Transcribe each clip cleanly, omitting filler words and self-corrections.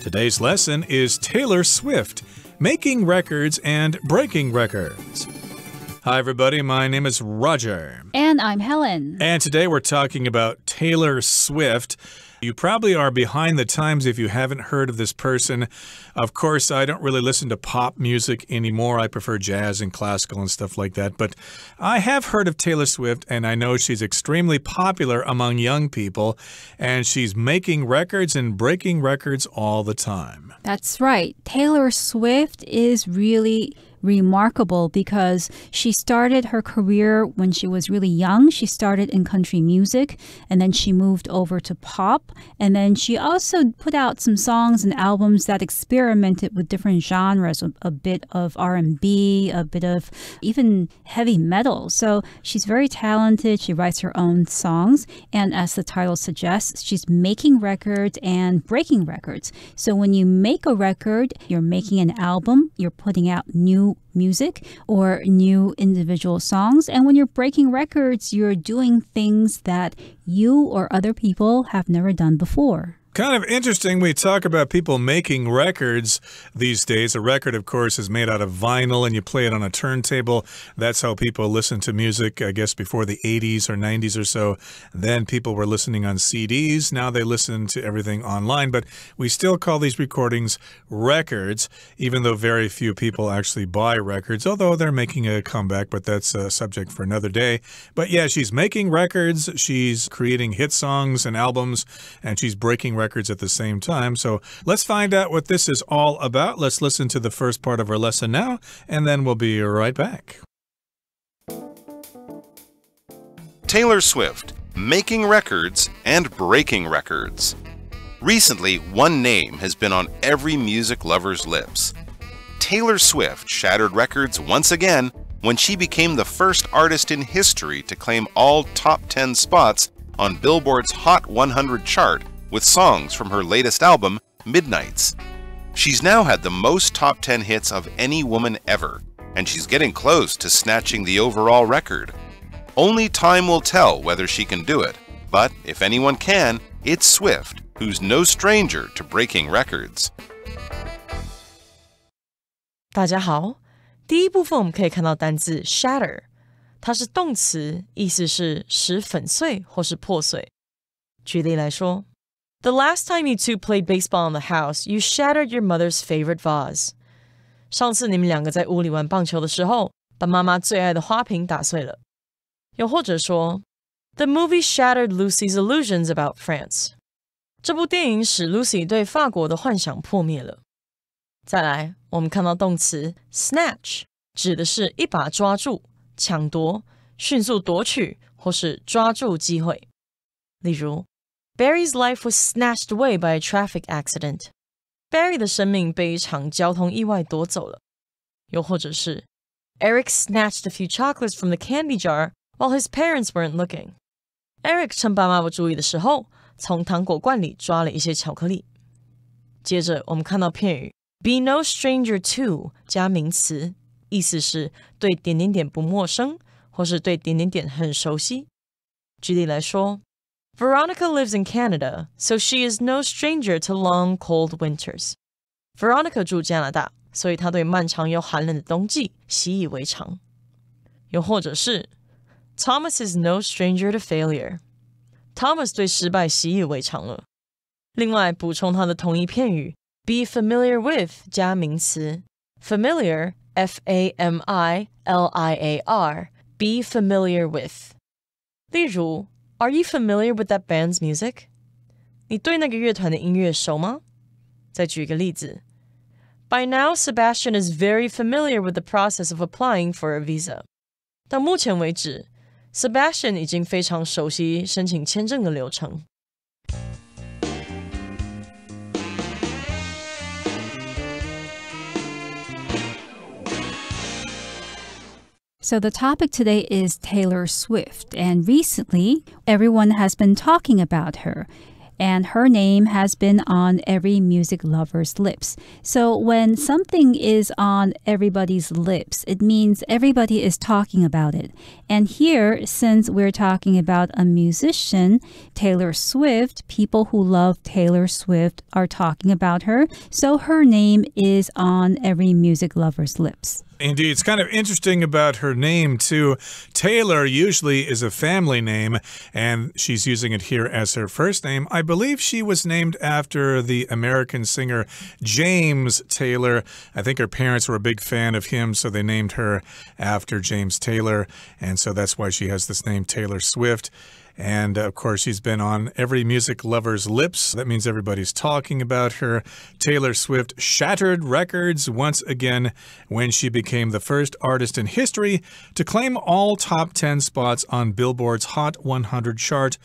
Today's lesson is Taylor Swift, making records and breaking records. Hi, everybody. My name is Roger. And I'm Helen. And today we're talking about Taylor Swift. You probably are behind the times if you haven't heard of this person. Of course, I don't really listen to pop music anymore. I prefer jazz and classical and stuff like that. But I have heard of Taylor Swift, and I know she's extremely popular among young people. And she's making records and breaking records all the time. That's right. Taylor Swift is really remarkable because she started her career when she was really young. She started in country music, and then she moved over to pop. And then she also put out some songs and albums that experimented with different genres, a bit of R&B, a bit of even heavy metal. So she's very talented. She writes her own songs. And as the title suggests, she's making records and breaking records. So when you make a record, you're making an album, you're putting out new music or new individual songs. And when you're breaking records, you're doing things that you or other people have never done before. Kind of interesting. We talk about people making records these days. A record, of course, is made out of vinyl and you play it on a turntable. That's how people listen to music, I guess, before the 80s or 90s or so. Then people were listening on CDs. Now they listen to everything online. But we still call these recordings records, even though very few people actually buy records, although they're making a comeback, but that's a subject for another day. But yeah, she's making records. She's creating hit songs and albums, and she's breaking records at the same time. So let's find out what this is all about. Let's listen to the first part of our lesson now, and then we'll be right back. Taylor Swift, making records and breaking records. Recently, one name has been on every music lover's lips. Taylor Swift shattered records once again when she became the first artist in history to claim all top 10 spots on Billboard's Hot 100 chart with songs from her latest album, Midnights. She's now had the most top 10 hits of any woman ever, and she's getting close to snatching the overall record. Only time will tell whether she can do it, but if anyone can, it's Swift, who's no stranger to breaking records. 大家好，第一部分我们可以看到单字 shatter， 它是动词，意思是使粉碎或是破碎。举例来说， The last time you two played baseball in the house, you shattered your mother's favorite vase. 上次你们两个在屋里玩棒球的时候，把妈妈最爱的花瓶打碎了。又或者说 The movie shattered Lucy's illusions about France. 这部电影使 Lucy 对法国的幻想破灭了。再来，我们看到动词 snatch， 指的是一把抓住、抢夺、迅速夺取或是抓住机会。例如Barry's life was snatched away by a traffic accident. Barry 的生命被一场交通意外夺走了。又或者是 Eric snatched a few chocolates from the candy jar while his parents weren't looking. Eric 趁爸妈不注意的时候，从糖果罐里抓了一些巧克力。接着我们看到片语 be no stranger to 加名词，意思是对点点点不陌生，或是对点点点很熟悉。举例来说Veronica lives in Canada, so she is no stranger to long, cold winters. Veronica 住加拿大，所以她对漫长又寒冷的冬季习以为常。又或者是 Thomas is no stranger to failure. Thomas 对失败习以为常了。另外，补充它的同义片语 be familiar with 加名词 familiar, F-A-M-I-L-I-A-R, be familiar with. 例如Are you familiar with that band's music? 你对那个乐团的音乐熟吗？再举一个例子 By now, Sebastian is very familiar with the process of applying for a visa. 到目前为止 Sebastian 已经非常熟悉申请签证的流程。So the topic today is Taylor Swift, and recently everyone has been talking about her. and her name has been on every music lover's lips. So when something is on everybody's lips, it means everybody is talking about it. And here, since we're talking about a musician, Taylor Swift, people who love Taylor Swift are talking about her. So her name is on every music lover's lips. Indeed, it's kind of interesting about her name, too. Taylor usually is a family name, and she's using it here as her first name. I believe she was named after the American singer James Taylor. I think her parents were a big fan of him, so they named her after James Taylor, and so that's why she has this name, Taylor Swift. And, of course, she's been on every music lover's lips. That means everybody's talking about her. Taylor Swift shattered records once again when she became the first artist in history to claim all top 10 spots on Billboard's Hot 100 chart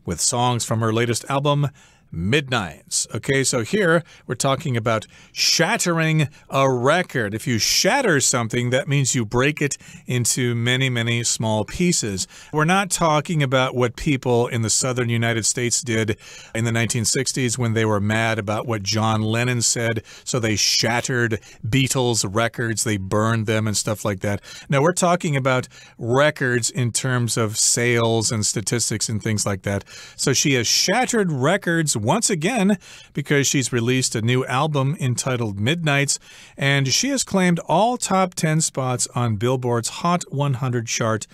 with songs from her latest album, Midnights. Okay, so here we're talking about shattering a record. If you shatter something, that means you break it into many, many small pieces. We're not talking about what people in the southern United States did in the 1960s when they were mad about what John Lennon said, so they shattered Beatles records, they burned them and stuff like that. No, we're talking about records in terms of sales and statistics and things like that. So she has shattered records once again because she's released a new album entitled Midnights, and she has claimed all top 10 spots on Billboard's Hot 100 chart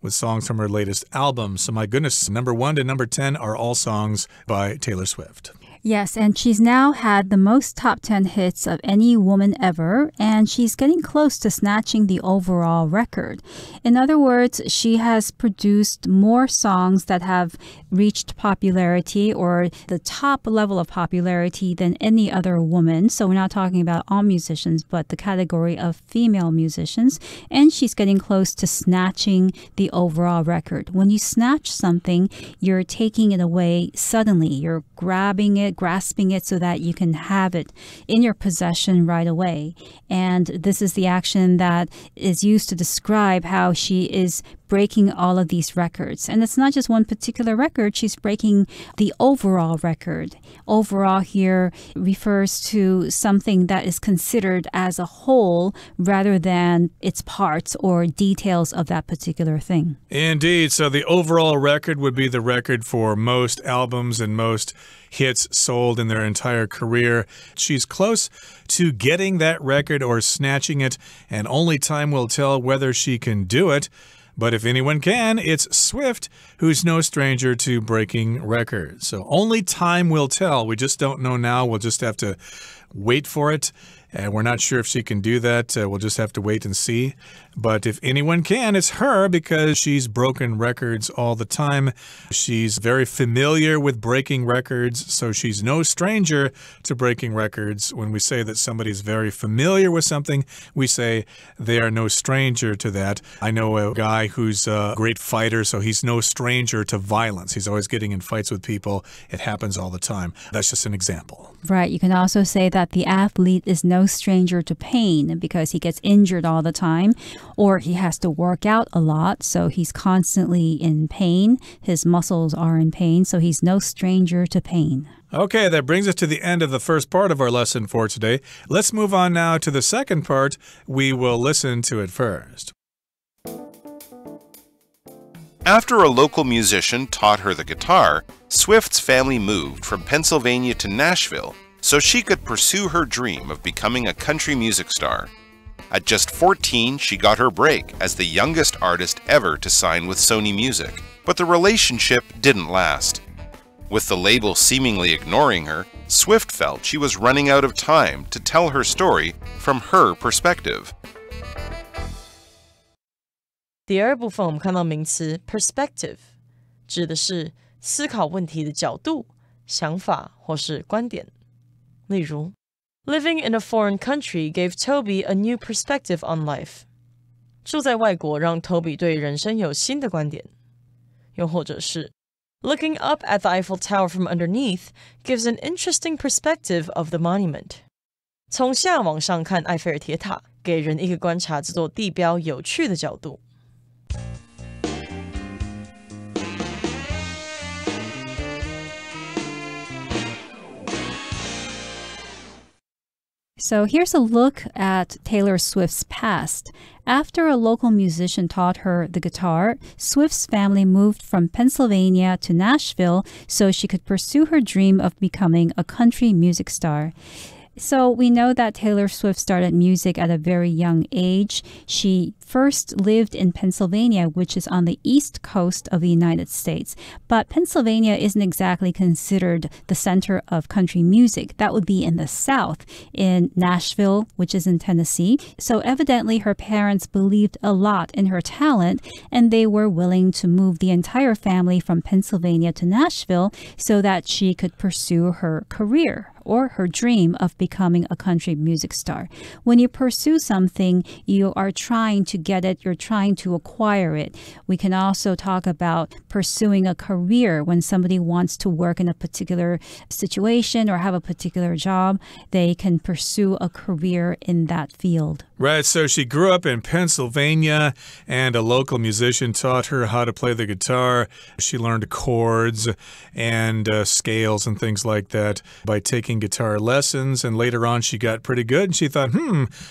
with songs from her latest album. So my goodness, number 1 to number 10 are all songs by Taylor Swift. Yes, and she's now had the most top 10 hits of any woman ever, and she's getting close to snatching the overall record. In other words, she has produced more songs that have reached popularity or the top level of popularity than any other woman. So we're not talking about all musicians, but the category of female musicians. And she's getting close to snatching the overall record. When you snatch something, you're taking it away suddenly. You're grabbing it, grasping it so that you can have it in your possession right away. And this is the action that is used to describe how she is breaking all of these records. And it's not just one particular record, she's breaking the overall record. Overall here refers to something that is considered as a whole rather than its parts or details of that particular thing. Indeed. So the overall record would be the record for most albums and most hits sold in their entire career. She's close to getting that record or snatching it, and only time will tell whether she can do it. But if anyone can, it's Swift, who's no stranger to breaking records. So only time will tell. We just don't know now. We'll just have to wait for it. And we're not sure if she can do that. We'll just have to wait and see. But if anyone can, it's her because she's broken records all the time. She's very familiar with breaking records, so she's no stranger to breaking records. When we say that somebody's very familiar with something, we say they are no stranger to that. I know a guy who's a great fighter, so he's no stranger to violence. He's always getting in fights with people. It happens all the time. That's just an example. Right. You can also say that the athlete is no stranger to pain because he gets injured all the time, or he has to work out a lot, so he's constantly in pain. His muscles are in pain, so he's no stranger to pain. Okay, that brings us to the end of the first part of our lesson for today. Let's move on now to the second part. We will listen to it first. After a local musician taught her the guitar, Swift's family moved from Pennsylvania to Nashville so she could pursue her dream of becoming a country music star. At just 14, she got her break as the youngest artist ever to sign with Sony Music, but the relationship didn't last. With the label seemingly ignoring her, Swift felt she was running out of time to tell her story from her perspective. 第二部分我们看到名词 perspective， 指的是思考问题的角度、想法或是观点。例如 Living in a foreign country gave Toby a new perspective on life. 住在外国让 Toby 对人生有新的观点。又或者是 Looking up at the Eiffel Tower from underneath gives an interesting perspective of the monument. 从下往上看埃菲尔铁塔，给人一个观察这座地标有趣的角度。So here's a look at Taylor Swift's past. After a local musician taught her the guitar, Swift's family moved from Pennsylvania to Nashville so she could pursue her dream of becoming a country music star. So we know that Taylor Swift started music at a very young age. She first lived in Pennsylvania, which is on the east coast of the United States. But Pennsylvania isn't exactly considered the center of country music. That would be in the south, in Nashville, which is in Tennessee. So evidently her parents believed a lot in her talent, and they were willing to move the entire family from Pennsylvania to Nashville so that she could pursue her career or her dream of becoming a country music star. When you pursue something, you are trying to get it, you're trying to acquire it. We can also talk about pursuing a career. When somebody wants to work in a particular situation or have a particular job, they can pursue a career in that field. Right, so she grew up in Pennsylvania, and a local musician taught her how to play the guitar. She learned chords and scales and things like that by taking guitar lessons, and later on she got pretty good, and she thought,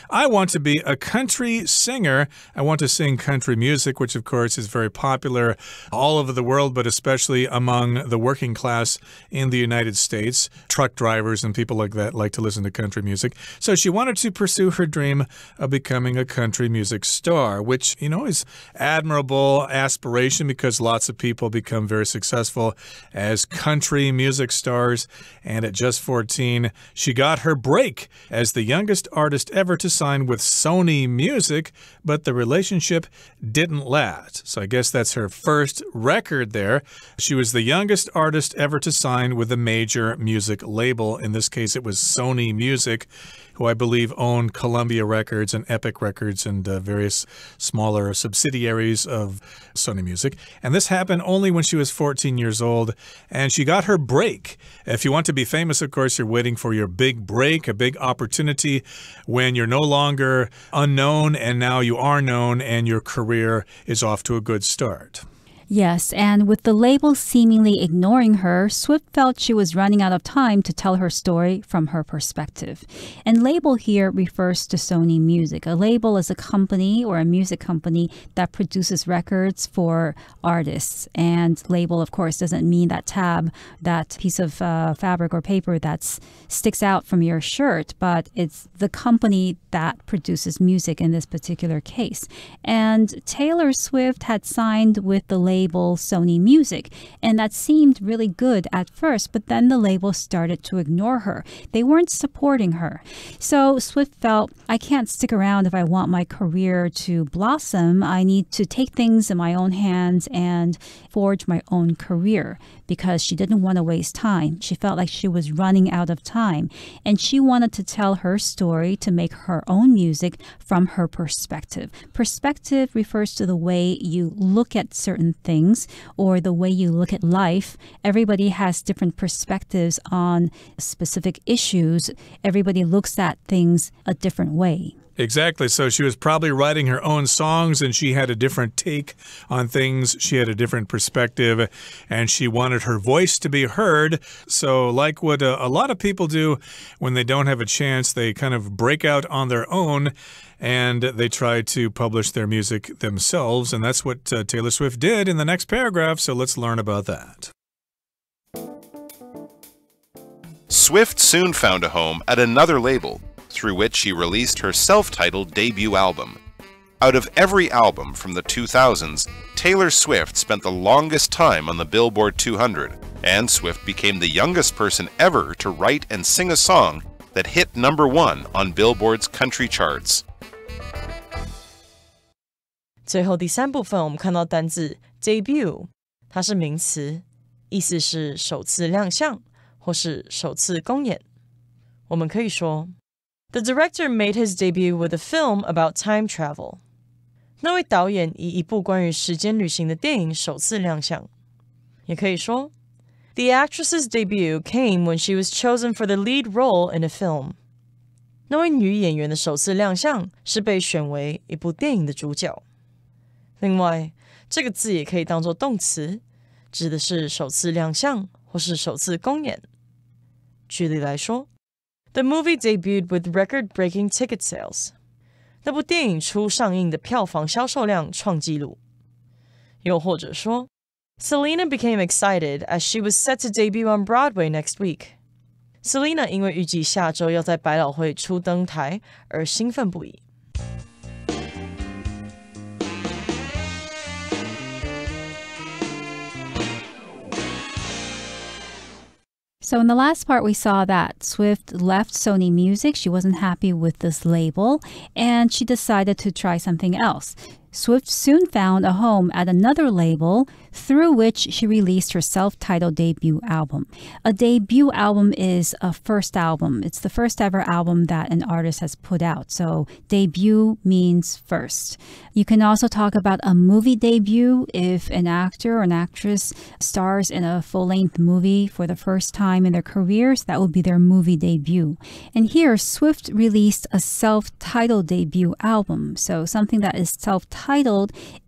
I want to be a country singer. I want to sing country music, which of course is very popular all over the world, but especially among the working class in the United States. Truck drivers and people like that like to listen to country music. So she wanted to pursue her dream of becoming a country music star, which, is admirable aspiration because lots of people become very successful as country music stars. And at just 14, she got her break as the youngest artist ever to sign with Sony Music, but the relationship didn't last. So I guess that's her first record there. She was the youngest artist ever to sign with a major music label. In this case, it was Sony Music, who I believe owned Columbia Records and Epic Records and various smaller subsidiaries of Sony Music. And this happened only when she was 14 years old, and she got her break. If you want to be famous, of course, you're waiting for your big break, a big opportunity when you're no longer unknown and now you are known and your career is off to a good start. Yes, and with the label seemingly ignoring her, Swift felt she was running out of time to tell her story from her perspective. And label here refers to Sony Music. A label is a company or a music company that produces records for artists. And label, of course, doesn't mean that tab, that piece of fabric or paper that sticks out from your shirt, but it's the company that produces music in this particular case. And Taylor Swift had signed with the label Sony Music, and that seemed really good at first, but then the label started to ignore her. They weren't supporting her. So Swift felt, I can't stick around if I want my career to blossom. I need to take things in my own hands and forge my own career, because she didn't want to waste time. She felt like she was running out of time, and she wanted to tell her story, to make her own music from her perspective. Perspective refers to the way you look at certain things or the way you look at life. Everybody has different perspectives on specific issues. Everybody looks at things a different way. Exactly. So she was probably writing her own songs, and she had a different take on things. She had a different perspective, and she wanted her voice to be heard. So like what a lot of people do when they don't have a chance, they kind of break out on their own, and they try to publish their music themselves. And that's what Taylor Swift did in the next paragraph. So let's learn about that. Swift soon found a home at another label, through which she released her self-titled debut album. Out of every album from the 2000s, Taylor Swift spent the longest time on the Billboard 200, and Swift became the youngest person ever to write and sing a song that hit #1 on Billboard's country charts. 最后第三部分，我们看到单字 debut， 它是名词，意思是首次亮相或是首次公演。我们可以说The director made his debut with a film about time travel. 那位导演以一部关于时间旅行的电影首次亮相。也可以说 The actress's debut came when she was chosen for the lead role in a film. 那位女演员的首次亮相是被选为一部电影的主角。另外，这个字也可以当作动词，指的是首次亮相或是首次公演。举例来说 The movie debuted with record-breaking ticket sales. 那部电影初上映的票房销售量创纪录。又或者说 Selena became excited as she was set to debut on Broadway next week. Selena 因为预计下周要在百老汇初登台而兴奋不已。So in the last part, we saw that Swift left Sony Music. She wasn't happy with this label, and she decided to try something else. Swift soon found a home at another label through which she released her self-titled debut album. A debut album is a first album. It's the first ever album that an artist has put out. So debut means first. You can also talk about a movie debut if an actor or an actress stars in a full-length movie for the first time in their careers. That would be their movie debut. And here, Swift released a self-titled debut album. So something that is self-titled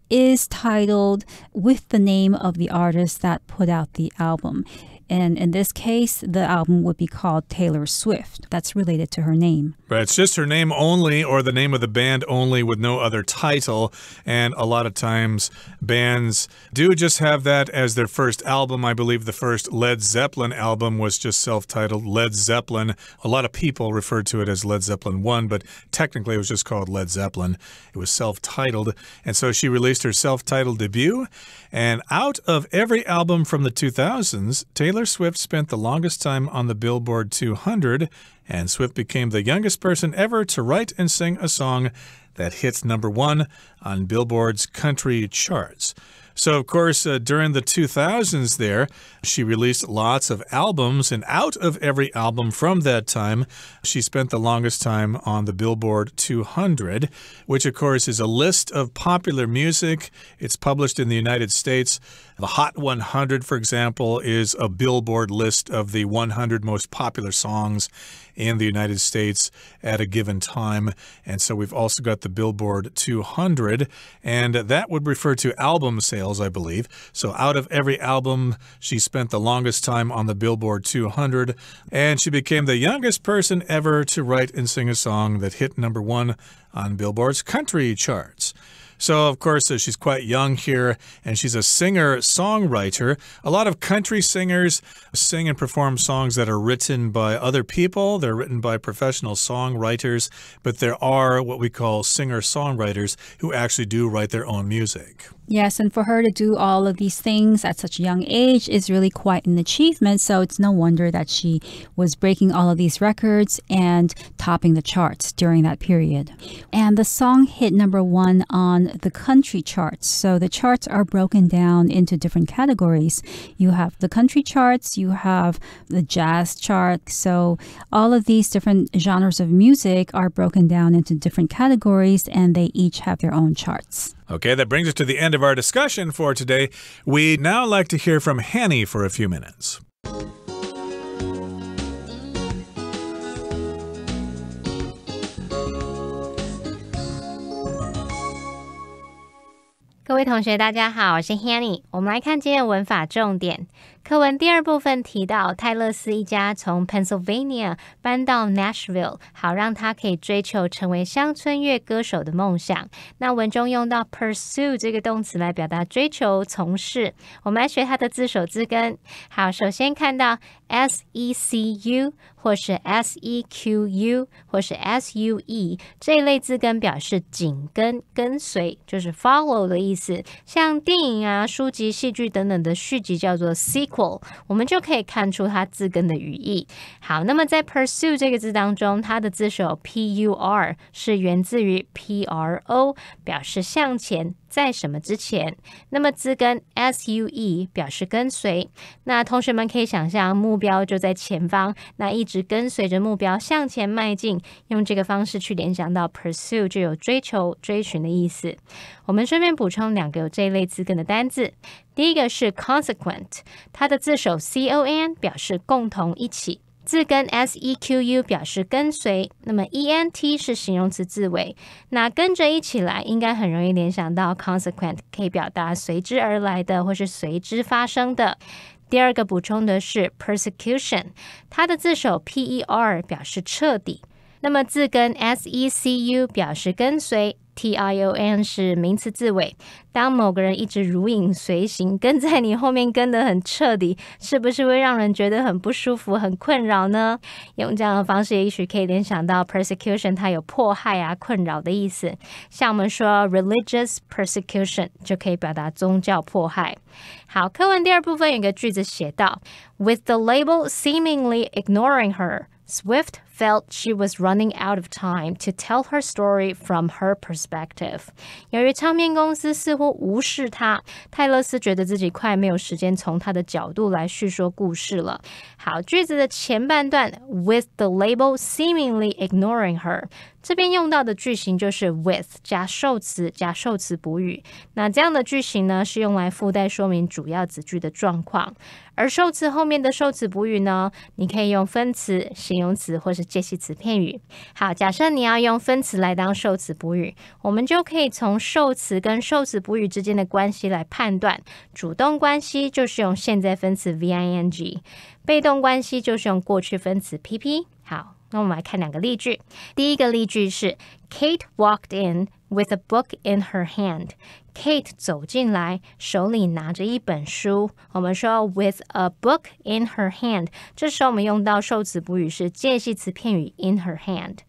is titled with the name of the artist that put out the album. And in this case, the album would be called Taylor Swift. That's related to her name. Right, it's just her name only or the name of the band only with no other title. And a lot of times bands do just have that as their first album. I believe the first Led Zeppelin album was just self-titled Led Zeppelin. A lot of people referred to it as Led Zeppelin 1, but technically it was just called Led Zeppelin. It was self-titled. And so she released her self-titled debut. And out of every album from the 2000s, Taylor Swift spent the longest time on the Billboard 200, and Swift became the youngest person ever to write and sing a song that hits #1 on Billboard's country charts. So, of course, during the 2000s there, she released lots of albums, and out of every album from that time, she spent the longest time on the Billboard 200, which, of course, is a list of popular music. It's published in the United States. The Hot 100, for example, is a Billboard list of the 100 most popular songs in the United States at a given time. And so we've also got the Billboard 200, and that would refer to album sales, I believe. So out of every album, she spent the longest time on the Billboard 200, and she became the youngest person ever to write and sing a song that hit #1 on Billboard's country charts. So, of course, she's quite young here, and she's a singer-songwriter. A lot of country singers sing and perform songs that are written by other people. They're written by professional songwriters, but there are what we call singer-songwriters who actually do write their own music. Yes, and for her to do all of these things at such a young age is really quite an achievement, so it's no wonder that she was breaking all of these records and topping the charts during that period. And the song hit #1 on the country charts. So the charts are broken down into different categories. You have the country charts, you have the jazz chart. So all of these different genres of music are broken down into different categories, and they each have their own charts. Okay, that brings us to the end of our discussion for today. We'd now like to hear from Hanny for a few minutes. 各位同学大家好，我是 Hanny。 我们来看今天的文法重点。课文第2部分提到泰勒斯一家从 Pennsylvania 搬到 Nashville， 好让他可以追求成为乡村乐歌手的梦想。那文中用到 pursue 这个动词来表达追求、从事。我们来学它的字首字根。好，首先看到 secu 或是 sequ 或是 sue 这一类字根表示紧跟、跟随，就是 follow 的意思。像电影啊、书籍、戏剧等等的续集叫做 sequel， 我们就可以看出它字根的语义。好，那么在 pursue 这个字当中，它的字首 pur 是源自于 pro， 表示向前，在什么之前。那么字根 sue 表示跟随。那同学们可以想象目标就在前方，那一直跟随着目标向前迈进，用这个方式去联想到 pursue 就有追求、追寻的意思。我们顺便补充2个有这一类字根的单字。第一个是 consequent， 它的字首 con 表示共同一起。字根 sequ 表示跟随，那么 ent 是形容词字尾，那跟着一起来应该很容易联想到 consequent 可以表达随之而来的或是随之发生的。第二个补充的是 persecution， 它的字首 PER 表示彻底，那么字根 SECU 表示跟随，TION 是名词字尾。当某个人一直如影随形，跟在你后面跟得很彻底，是不是会让人觉得很不舒服、很困扰呢？用这样的方式，也许可以联想到 persecution 它有迫害啊、困扰的意思。像我们说 religious persecution 就可以表达宗教迫害。好，课文第二部分有一个句子写到 With the label seemingly ignoring her,Swift felt she was running out of time to tell her story from her perspective. 由于唱片公司似乎无视她，泰勒斯觉得自己快没有时间从她的角度来叙说故事了。好，句子的前半段 with the label seemingly ignoring her， 这边用到的句型就是 with 加受词加受词补语。那这样的句型呢，是用来附带说明主要子句的状况。而受词后面的受词补语呢，你可以用分词、形容词或是介系词片语。好，假设你要用分词来当受词补语，我们就可以从受词跟受词补语之间的关系来判断。主动关系就是用现在分词 VING， 被动关系就是用过去分词 PP。好，那我们来看两个例句。第一个例句是 Kate walked in with a book in her hand。Kate 走进来，手里拿着一本书。我们说 with a book in her hand， 这时候我们用到受词补语是介系词片语 in her hand。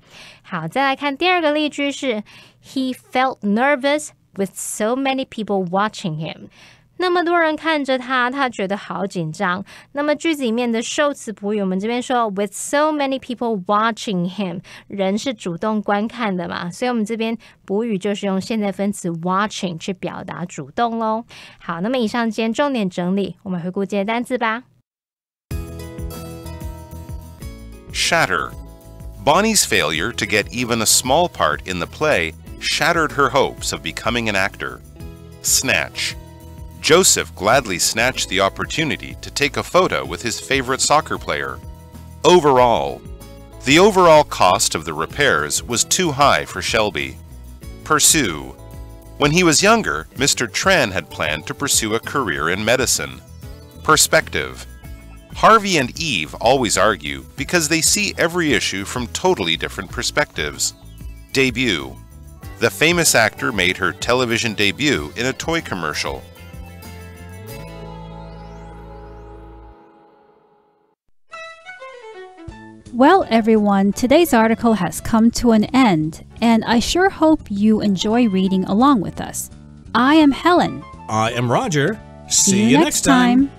好，再来看第二个例句是 He felt nervous with so many people watching him。那么多人看着他，他觉得好紧张。那么句子里面的受词补语，我们这边说 with so many people watching him， 人是主动观看的嘛，所以我们这边补语就是用现在分词 watching 去表达主动咯。好，那么以上今天重点整理，我们回顾今天单字吧。Shatter. Bonnie's failure to get even a small part in the play shattered her hopes of becoming an actor. Snatch.Joseph gladly snatched the opportunity to take a photo with his favorite soccer player. Overall. The overall cost of the repairs was too high for Shelby. Pursue. When he was younger, Mr. Tran had planned to pursue a career in medicine. Perspective. Harvey and Eve always argue because they see every issue from totally different perspectives. Debut. The famous actor made her television debut in a toy commercial.Well, everyone, today's article has come to an end, and I sure hope you enjoy reading along with us. I am Helen. I am Roger. See you next time.